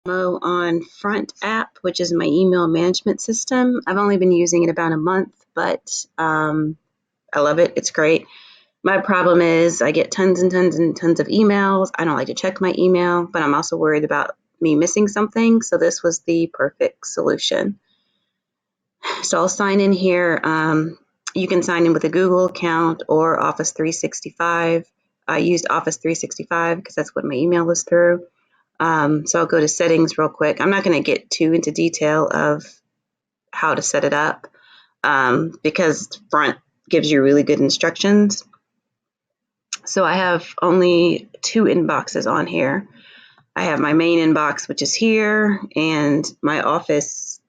demo on Front app, which is my email management system. I've only been using it about a month, but I love it. It's great. My problem is I get tons and tons and tons of emails. I don't like to check my email, but I'm also worried about me missing something. So this was the perfect solution. So I'll sign in here. You can sign in with a Google account or Office 365. I used Office 365 because that's what my email was through. So I'll go to settings real quick. I'm not going to get too into detail of how to set it up because Front gives you really good instructions. So I have only 2 inboxes on here. I have my main inbox, which is here, and my office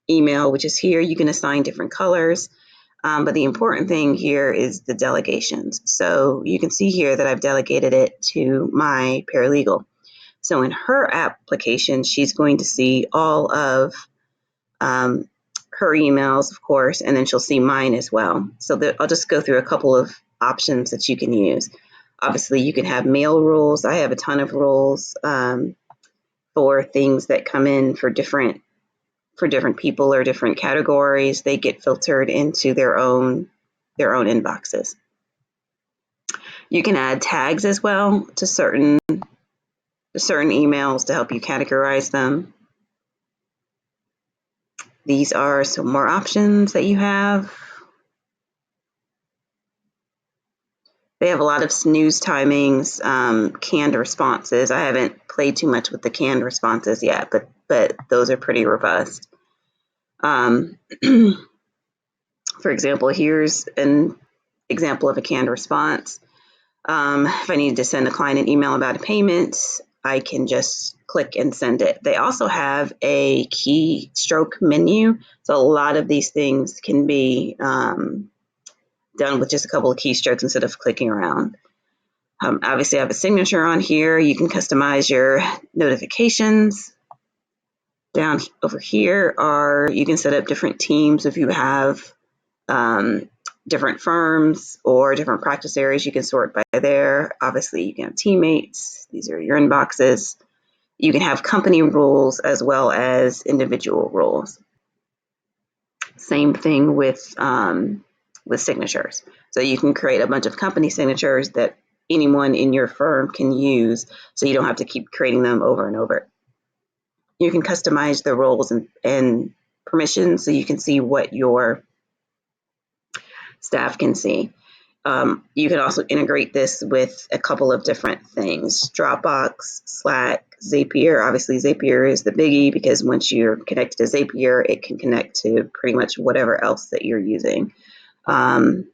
email, which is here. You can assign different colors. But the important thing here is the delegations. So you can see here that I've delegated it to my paralegal. So in her application, she's going to see all of her emails, of course, and then she'll see mine as well. So I'll just go through a couple of options that you can use. Obviously, you can have mail rules. I have a ton of rules for things that come in for different people or different categories. They get filtered into their own inboxes. You can add tags as well to certain emails to help you categorize them. These are some more options that you have. They have a lot of snooze timings, canned responses. I haven't played too much with the canned responses yet, but those are pretty robust. For example, here's an example of a canned response. If I needed to send a client an email about a payment, I can just click and send it. They also have a keystroke menu. So a lot of these things can be done with just a couple of keystrokes instead of clicking around. Obviously, I have a signature on here. You can customize your notifications. Down over here you can set up different teams if you have different firms or different practice areas. You can sort by there. Obviously, you can have teammates. These are your inboxes. You can have company rules as well as individual rules. Same thing with signatures. So you can create a bunch of company signatures that anyone in your firm can use, so you don't have to keep creating them over and over. You can customize the roles and permissions so you can see what your staff can see. You can also integrate this with a couple of different things: Dropbox, Slack, Zapier. Obviously, Zapier is the biggie because once you're connected to Zapier, it can connect to pretty much whatever else that you're using. So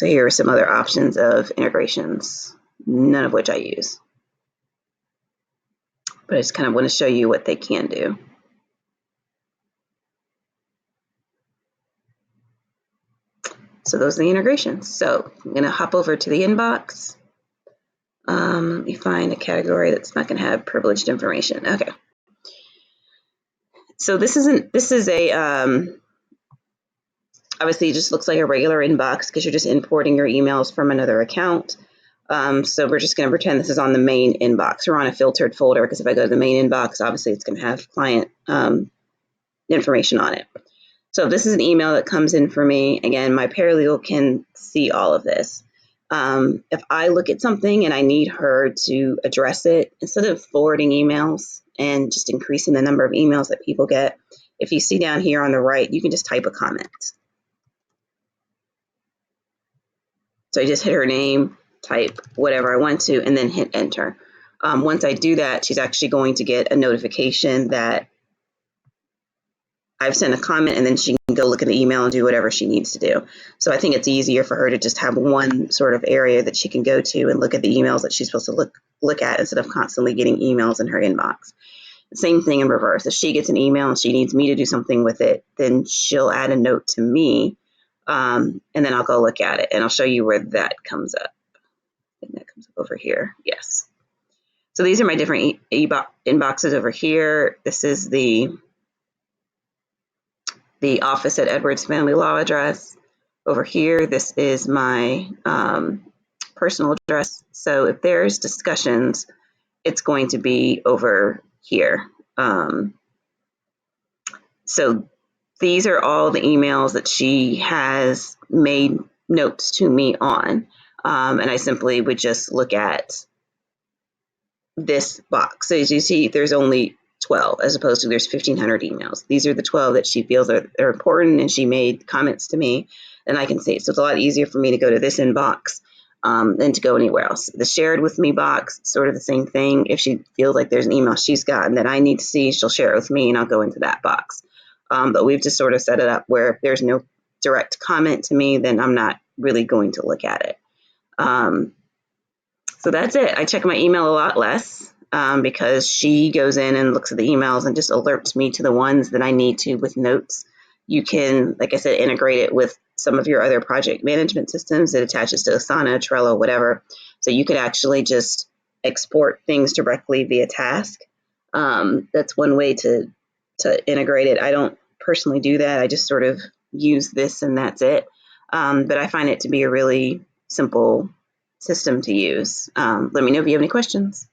here are some other options of integrations, none of which I use. But I just kind of want to show you what they can do. So those are the integrations. So I'm going to hop over to the inbox. Let me find a category that's not going to have privileged information. Okay. So this is obviously it just looks like a regular inbox because you're just importing your emails from another account. So we're just going to pretend this is on the main inbox. We're on a filtered folder because if I go to the main inbox, obviously it's going to have client information on it. So if this is an email that comes in for me, again, my paralegal can see all of this. If I look at something and I need her to address it, instead of forwarding emails and just increasing the number of emails that people get, if you see down here on the right, you can just type a comment. So I just hit her name, type whatever I want to, and then hit enter. Once I do that, she's actually going to get a notification that I've sent a comment, and then she can go look at the email and do whatever she needs to do. So I think it's easier for her to just have one sort of area that she can go to and look at the emails that she's supposed to look at instead of constantly getting emails in her inbox. Same thing in reverse. If she gets an email and she needs me to do something with it, then she'll add a note to me, and then I'll go look at it, and I'll show you where that comes up. I think that comes up over here. Yes. So these are my different inboxes over here. This is the office at Edwards Family Law address. Over here, this is my personal address. So if there's discussions it's going to be over here. So these are all the emails that she has made notes to me on. And I simply would just look at this box. So as you see, there's only 12 as opposed to there's 1,500 emails. These are the 12 that she feels are important, and she made comments to me, and I can see it. So it's a lot easier for me to go to this inbox than to go anywhere else. The shared with me box, sort of the same thing. If she feels like there's an email she's gotten that I need to see, she'll share it with me, and I'll go into that box. But we've just sort of set it up where if there's no direct comment to me, then I'm not really going to look at it. So that's it. I check my email a lot less because she goes in and looks at the emails and just alerts me to the ones that I need to with notes. You can, like I said, integrate it with some of your other project management systems. It attaches to Asana, Trello, whatever. So you could actually just export things directly via task. That's one way to integrate it. I don't personally do that. I just sort of use this and that's it. But I find it to be a really simple system to use. Let me know if you have any questions.